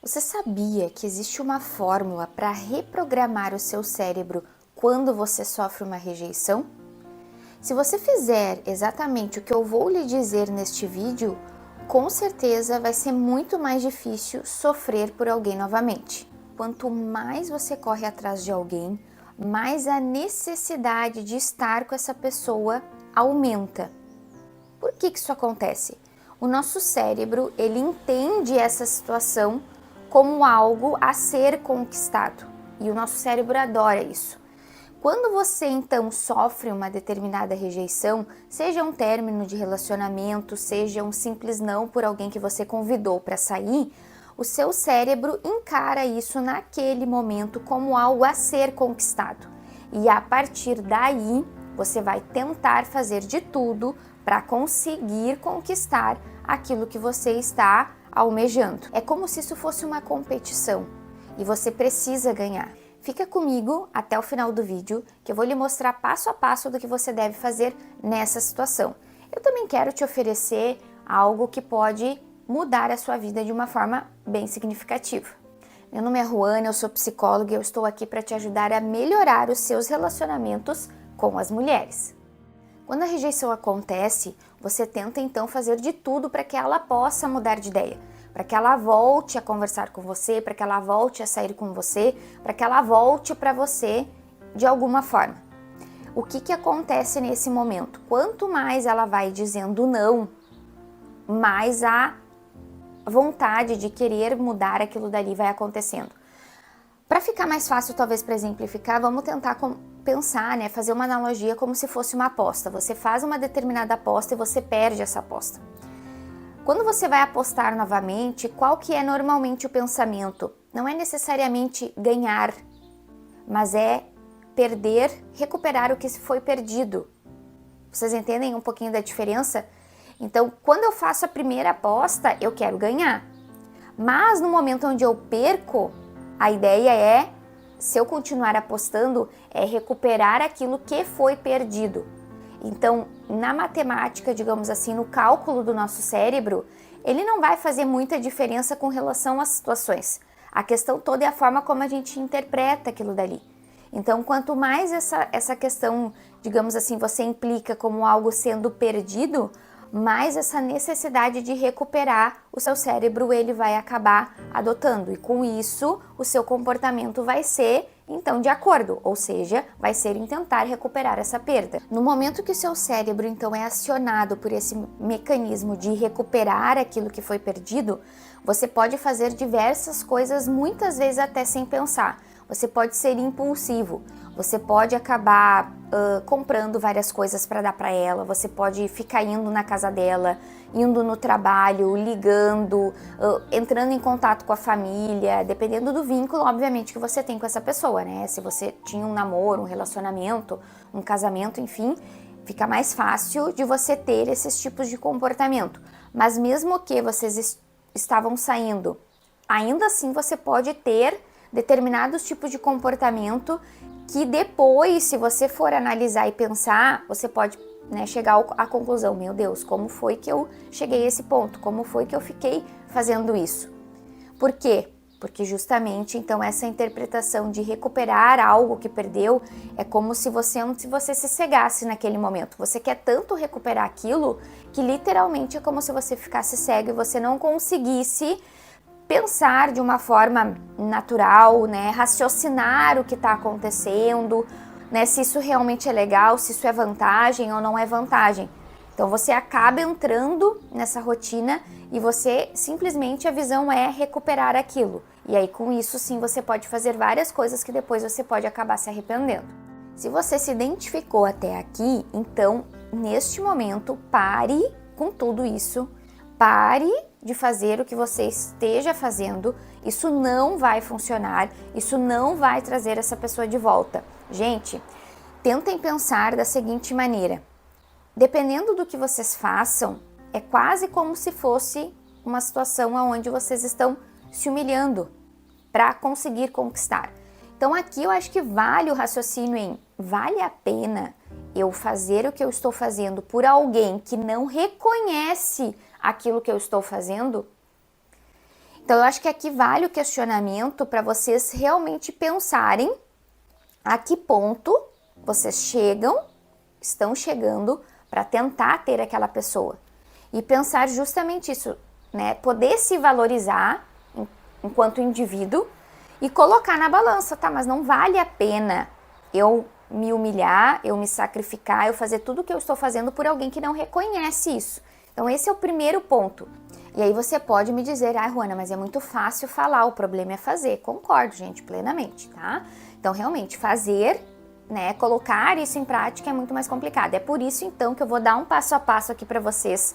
Você sabia que existe uma fórmula para reprogramar o seu cérebro quando você sofre uma rejeição? Se você fizer exatamente o que eu vou lhe dizer neste vídeo, com certeza vai ser muito mais difícil sofrer por alguém novamente. Quanto mais você corre atrás de alguém, mais a necessidade de estar com essa pessoa aumenta. Por que isso acontece? O nosso cérebro, ele entende essa situação como algo a ser conquistado. E o nosso cérebro adora isso. Quando você então sofre uma determinada rejeição, seja um término de relacionamento, seja um simples não por alguém que você convidou para sair, o seu cérebro encara isso naquele momento como algo a ser conquistado. E a partir daí, você vai tentar fazer de tudo para conseguir conquistar aquilo que você está almejando. É como se isso fosse uma competição e você precisa ganhar. Fica comigo até o final do vídeo que eu vou lhe mostrar passo a passo do que você deve fazer nessa situação. Eu também quero te oferecer algo que pode mudar a sua vida de uma forma bem significativa. Meu nome é Ruana, eu sou psicóloga e eu estou aqui para te ajudar a melhorar os seus relacionamentos com as mulheres. Quando a rejeição acontece, você tenta então fazer de tudo para que ela possa mudar de ideia, para que ela volte a conversar com você, para que ela volte a sair com você, para que ela volte para você de alguma forma. O que acontece nesse momento? Quanto mais ela vai dizendo não, mais a vontade de querer mudar aquilo dali vai acontecendo. Para ficar mais fácil, talvez para exemplificar, vamos tentar pensar, fazer uma analogia como se fosse uma aposta. Você faz uma determinada aposta e você perde essa aposta. Quando você vai apostar novamente, qual que é normalmente o pensamento? Não é necessariamente ganhar, mas é perder, recuperar o que foi perdido. Vocês entendem um pouquinho da diferença? Então, quando eu faço a primeira aposta, eu quero ganhar. Mas no momento onde eu perco, a ideia é, se eu continuar apostando, é recuperar aquilo que foi perdido. Então, na matemática, digamos assim, no cálculo do nosso cérebro, ele não vai fazer muita diferença com relação às situações. A questão toda é a forma como a gente interpreta aquilo dali. Então, quanto mais essa questão, digamos assim, você implica como algo sendo perdido, mais essa necessidade de recuperar o seu cérebro ele vai acabar adotando. E com isso, o seu comportamento vai ser, então, de acordo. Ou seja, vai ser em tentar recuperar essa perda. No momento que o seu cérebro, então, é acionado por esse mecanismo de recuperar aquilo que foi perdido, você pode fazer diversas coisas, muitas vezes até sem pensar. Você pode ser impulsivo, você pode acabar comprando várias coisas para dar para ela, você pode ficar indo na casa dela, indo no trabalho, ligando, entrando em contato com a família, dependendo do vínculo, obviamente, que você tem com essa pessoa, né? Se você tinha um namoro, um relacionamento, um casamento, enfim, fica mais fácil de você ter esses tipos de comportamento. Mas mesmo que vocês estavam saindo, ainda assim você pode ter determinados tipos de comportamento que depois, se você for analisar e pensar, você pode chegar à conclusão, meu Deus, como foi que eu cheguei a esse ponto? Como foi que eu fiquei fazendo isso? Por quê? Porque justamente, então, essa interpretação de recuperar algo que perdeu é como se você se cegasse naquele momento. Você quer tanto recuperar aquilo que literalmente é como se você ficasse cego e você não conseguisse pensar de uma forma natural, raciocinar o que está acontecendo, se isso realmente é legal, se isso é vantagem ou não é vantagem. Então você acaba entrando nessa rotina e você simplesmente a visão é recuperar aquilo. E aí com isso sim você pode fazer várias coisas que depois você pode acabar se arrependendo. Se você se identificou até aqui, então neste momento pare com tudo isso, pare de fazer o que você esteja fazendo, isso não vai funcionar, isso não vai trazer essa pessoa de volta. Gente, tentem pensar da seguinte maneira, dependendo do que vocês façam, é quase como se fosse uma situação onde vocês estão se humilhando para conseguir conquistar. Então aqui eu acho que vale o raciocínio em, vale a pena eu fazer o que eu estou fazendo por alguém que não reconhece aquilo que eu estou fazendo? Então, eu acho que aqui vale o questionamento para vocês realmente pensarem a que ponto vocês estão chegando para tentar ter aquela pessoa. E pensar justamente isso, né? Poder se valorizar enquanto indivíduo e colocar na balança, tá? Mas não vale a pena eu me humilhar, eu me sacrificar, eu fazer tudo o que eu estou fazendo por alguém que não reconhece isso. Então, esse é o primeiro ponto. E aí você pode me dizer, Juana, mas é muito fácil falar, o problema é fazer. Concordo, gente, plenamente, tá? Então, realmente, fazer, né, colocar isso em prática é muito mais complicado. É por isso, então, que eu vou dar um passo a passo aqui para vocês,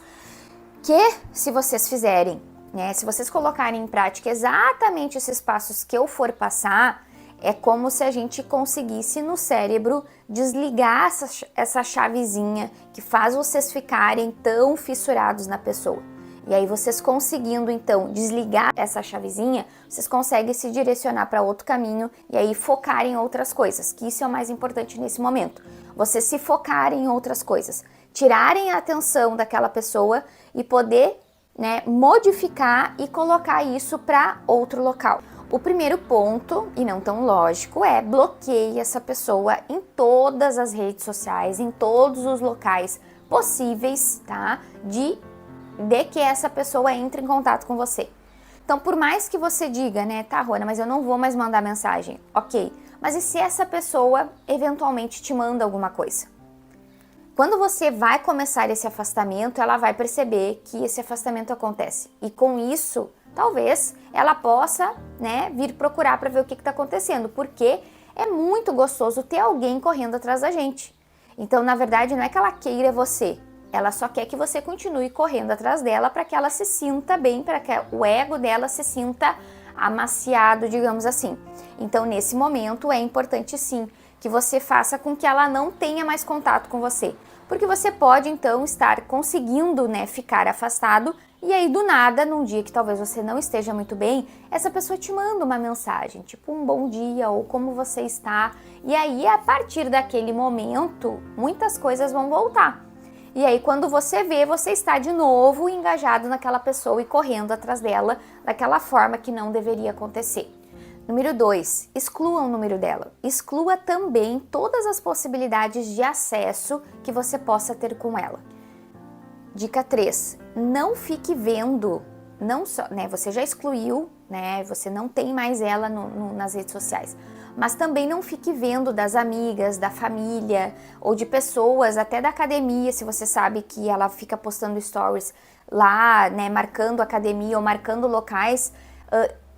que se vocês fizerem, né, se vocês colocarem em prática exatamente esses passos que eu for passar, é como se a gente conseguisse no cérebro desligar essa chavezinha que faz vocês ficarem tão fissurados na pessoa. E aí vocês conseguindo então desligar essa chavezinha, vocês conseguem se direcionar para outro caminho e aí focar em outras coisas, que isso é o mais importante nesse momento. Vocês se focarem em outras coisas, tirarem a atenção daquela pessoa e poder, né, modificar e colocar isso para outro local. O primeiro ponto, e não tão lógico, é bloqueie essa pessoa em todas as redes sociais, em todos os locais possíveis, tá? De que essa pessoa entre em contato com você. Então, por mais que você diga, né, tá, Rona, mas eu não vou mais mandar mensagem. Ok, mas e se essa pessoa eventualmente te manda alguma coisa? Quando você vai começar esse afastamento, ela vai perceber que esse afastamento acontece. E com isso, talvez ela possa, né, vir procurar para ver o que está acontecendo, porque é muito gostoso ter alguém correndo atrás da gente. Então, na verdade, não é que ela queira você, ela só quer que você continue correndo atrás dela para que ela se sinta bem, para que o ego dela se sinta amaciado, digamos assim. Então, nesse momento, é importante sim que você faça com que ela não tenha mais contato com você. Porque você pode, então, estar conseguindo, né, ficar afastado e aí, do nada, num dia que talvez você não esteja muito bem, essa pessoa te manda uma mensagem, tipo um bom dia ou como você está. E aí, a partir daquele momento, muitas coisas vão voltar. E aí, quando você vê, você está de novo engajado naquela pessoa e correndo atrás dela daquela forma que não deveria acontecer. Número 2, exclua o número dela. Exclua também todas as possibilidades de acesso que você possa ter com ela. Dica 3, não fique vendo, não só, né, você já excluiu, né, você não tem mais ela nas redes sociais. Mas também não fique vendo das amigas, da família ou de pessoas, até da academia, se você sabe que ela fica postando stories lá, né, marcando academia ou marcando locais,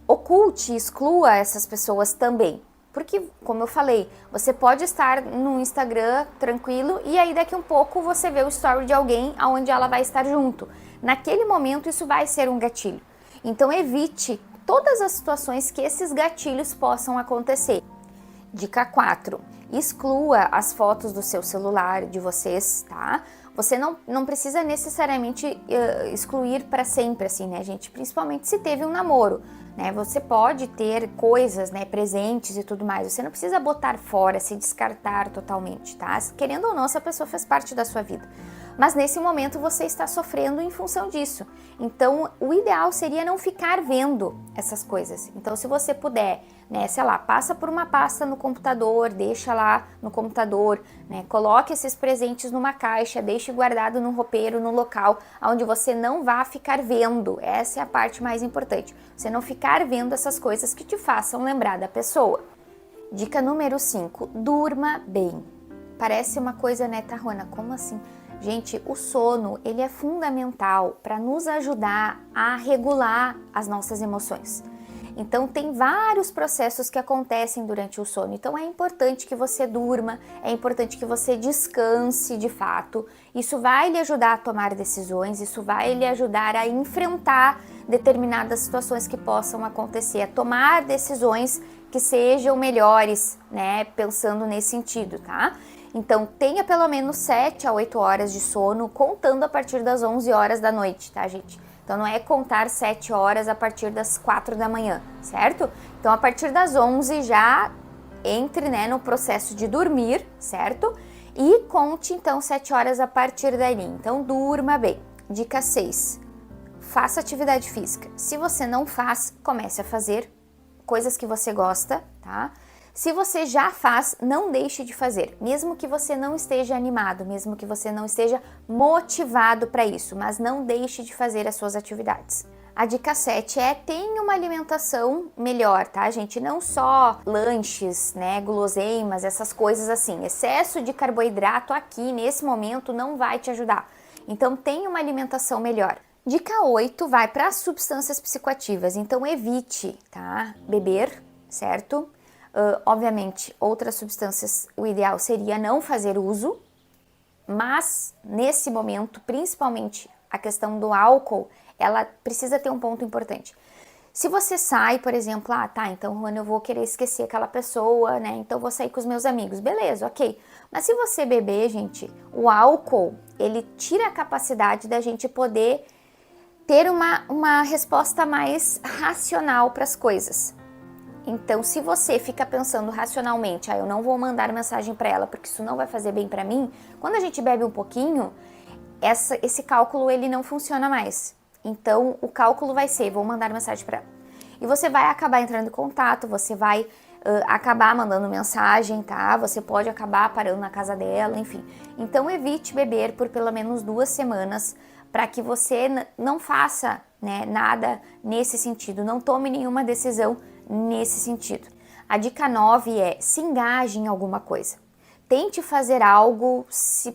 oculte, exclua essas pessoas também. Porque, como eu falei, você pode estar no Instagram tranquilo e aí daqui um pouco você vê o story de alguém onde ela vai estar junto. Naquele momento isso vai ser um gatilho. Então evite todas as situações que esses gatilhos possam acontecer. Dica 4. Exclua as fotos do seu celular, de vocês, tá? Você não precisa necessariamente excluir para sempre, assim, né, gente? Principalmente se teve um namoro, né? Você pode ter coisas, né, presentes e tudo mais. Você não precisa botar fora, se descartar totalmente, tá? Querendo ou não, essa pessoa faz parte da sua vida. Mas nesse momento você está sofrendo em função disso. Então, o ideal seria não ficar vendo essas coisas. Então, se você puder, né, sei lá, passa por uma pasta no computador, deixa lá no computador, né, coloque esses presentes numa caixa, deixe guardado no roupeiro, no local onde você não vá ficar vendo. Essa é a parte mais importante. Você não ficar vendo essas coisas que te façam lembrar da pessoa. Dica número 5, durma bem. Parece uma coisa, né, Tarrona, como assim? Gente, o sono, ele é fundamental para nos ajudar a regular as nossas emoções. Então, tem vários processos que acontecem durante o sono. Então, é importante que você durma, é importante que você descanse de fato. Isso vai lhe ajudar a tomar decisões, isso vai lhe ajudar a enfrentar determinadas situações que possam acontecer, a tomar decisões que sejam melhores, né? Pensando nesse sentido, tá? Então, tenha pelo menos 7 a 8 horas de sono, contando a partir das 11 horas da noite, tá, gente? Então, não é contar 7 horas a partir das 4 da manhã, certo? Então, a partir das 11 já entre, né, no processo de dormir, certo? E conte, então, 7 horas a partir daí. Então, durma bem. Dica 6. faça atividade física. Se você não faz, comece a fazer coisas que você gosta, tá? Se você já faz, não deixe de fazer, mesmo que você não esteja animado, mesmo que você não esteja motivado para isso, mas não deixe de fazer as suas atividades. A dica 7 é: tenha uma alimentação melhor, tá, gente? Não só lanches, né, guloseimas, essas coisas assim. Excesso de carboidrato aqui, nesse momento, não vai te ajudar. Então, tenha uma alimentação melhor. Dica 8 vai para as substâncias psicoativas. Então, evite, tá, beber, certo? Obviamente, outras substâncias, o ideal seria não fazer uso, mas nesse momento, principalmente a questão do álcool, ela precisa ter um ponto importante. Se você sai, por exemplo, então Juana, eu vou querer esquecer aquela pessoa, né? Então vou sair com os meus amigos, beleza, ok. Mas se você beber, gente, o álcool, ele tira a capacidade da gente poder ter uma resposta mais racional para as coisas. Então, se você fica pensando racionalmente, eu não vou mandar mensagem para ela porque isso não vai fazer bem para mim, quando a gente bebe um pouquinho, esse cálculo ele não funciona mais. Então, o cálculo vai ser: vou mandar mensagem para ela. E você vai acabar entrando em contato, você vai acabar mandando mensagem, tá? Você pode acabar parando na casa dela, enfim. Então, evite beber por pelo menos 2 semanas para que você não faça, né, nada nesse sentido, não tome nenhuma decisão nesse sentido. A dica 9 é: se engaje em alguma coisa. Tente fazer algo, se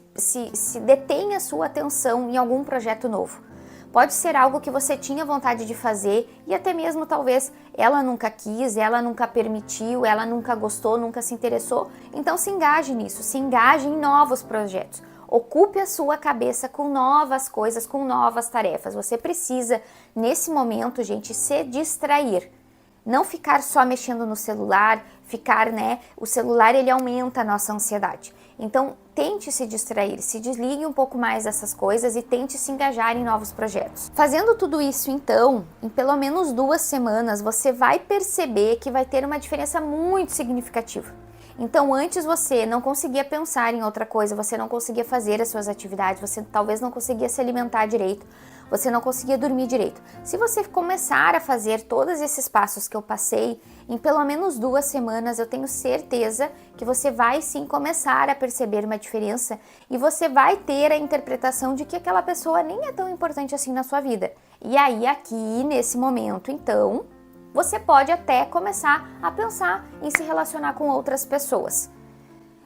detenha a sua atenção em algum projeto novo. Pode ser algo que você tinha vontade de fazer e até mesmo talvez ela nunca quis, ela nunca permitiu, ela nunca gostou, nunca se interessou. Então se engaje nisso, se engaje em novos projetos. Ocupe a sua cabeça com novas coisas, com novas tarefas. Você precisa, nesse momento, gente, se distrair. Não ficar só mexendo no celular, o celular ele aumenta a nossa ansiedade. Então, tente se distrair, se desligue um pouco mais dessas coisas e tente se engajar em novos projetos. Fazendo tudo isso, então, em pelo menos 2 semanas, você vai perceber que vai ter uma diferença muito significativa. Então, antes você não conseguia pensar em outra coisa, você não conseguia fazer as suas atividades, você talvez não conseguia se alimentar direito, você não conseguia dormir direito. Se você começar a fazer todos esses passos que eu passei, em pelo menos 2 semanas, eu tenho certeza que você vai sim começar a perceber uma diferença e você vai ter a interpretação de que aquela pessoa nem é tão importante assim na sua vida. E aí, aqui, nesse momento, então, você pode até começar a pensar em se relacionar com outras pessoas.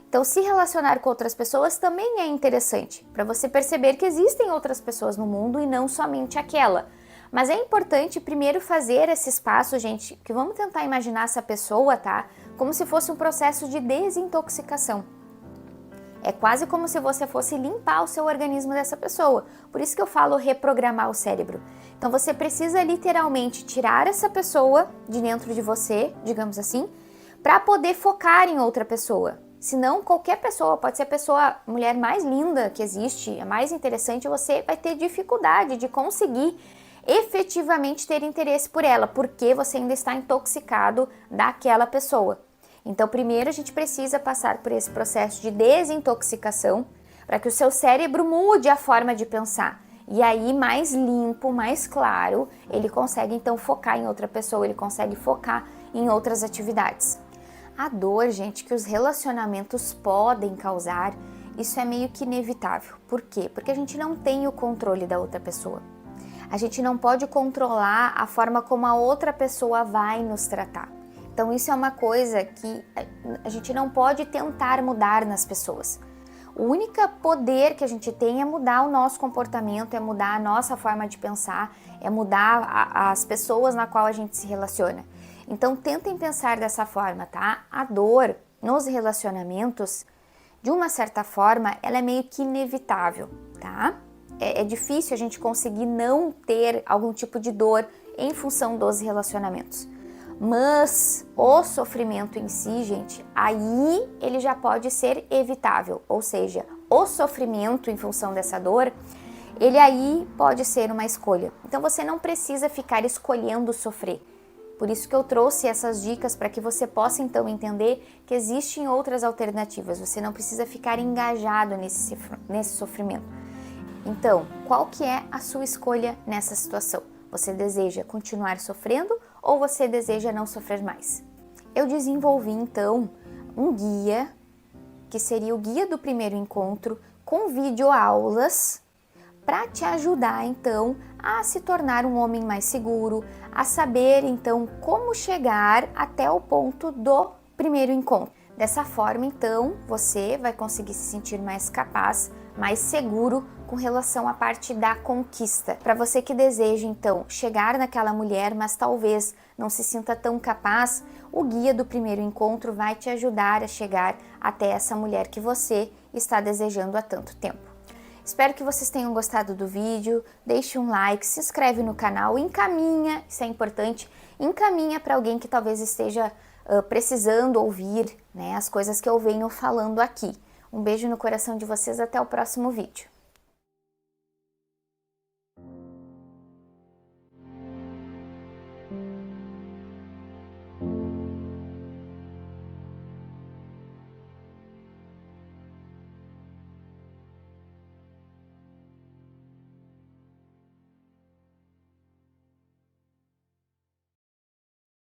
Então, se relacionar com outras pessoas também é interessante, para você perceber que existem outras pessoas no mundo e não somente aquela. Mas é importante primeiro fazer esses passos, gente, que vamos tentar imaginar essa pessoa, tá? Como se fosse um processo de desintoxicação. É quase como se você fosse limpar o seu organismo dessa pessoa. Por isso que eu falo reprogramar o cérebro. Então você precisa literalmente tirar essa pessoa de dentro de você, digamos assim, para poder focar em outra pessoa. Senão, qualquer pessoa, pode ser a mulher mais linda que existe, a mais interessante, você vai ter dificuldade de conseguir efetivamente ter interesse por ela, porque você ainda está intoxicado daquela pessoa. Então, primeiro a gente precisa passar por esse processo de desintoxicação para que o seu cérebro mude a forma de pensar. E aí, mais limpo, mais claro, ele consegue então focar em outra pessoa, ele consegue focar em outras atividades. A dor, gente, que os relacionamentos podem causar, isso é meio que inevitável. Por quê? Porque a gente não tem o controle da outra pessoa. A gente não pode controlar a forma como a outra pessoa vai nos tratar. Então isso é uma coisa que a gente não pode tentar mudar nas pessoas. O único poder que a gente tem é mudar o nosso comportamento, é mudar a nossa forma de pensar, é mudar as pessoas na qual a gente se relaciona. Então tentem pensar dessa forma, tá? A dor nos relacionamentos, de uma certa forma, ela é meio que inevitável, tá? É difícil a gente conseguir não ter algum tipo de dor em função dos relacionamentos. Mas o sofrimento em si, gente, aí ele já pode ser evitável. Ou seja, o sofrimento em função dessa dor, ele aí pode ser uma escolha. Então você não precisa ficar escolhendo sofrer. Por isso que eu trouxe essas dicas para que você possa então entender que existem outras alternativas. Você não precisa ficar engajado nesse sofrimento. Então, qual que é a sua escolha nessa situação? Você deseja continuar sofrendo ou você deseja não sofrer mais? Eu desenvolvi então um guia, que seria o guia do primeiro encontro, com videoaulas, para te ajudar então a se tornar um homem mais seguro, a saber então como chegar até o ponto do primeiro encontro. Dessa forma então você vai conseguir se sentir mais capaz, mais seguro com relação à parte da conquista. Para você que deseja então chegar naquela mulher, mas talvez não se sinta tão capaz, o guia do primeiro encontro vai te ajudar a chegar até essa mulher que você está desejando há tanto tempo. Espero que vocês tenham gostado do vídeo, deixe um like, se inscreve no canal, encaminha, isso é importante, encaminha para alguém que talvez esteja precisando ouvir, né, as coisas que eu venho falando aqui. Um beijo no coração de vocês, até o próximo vídeo.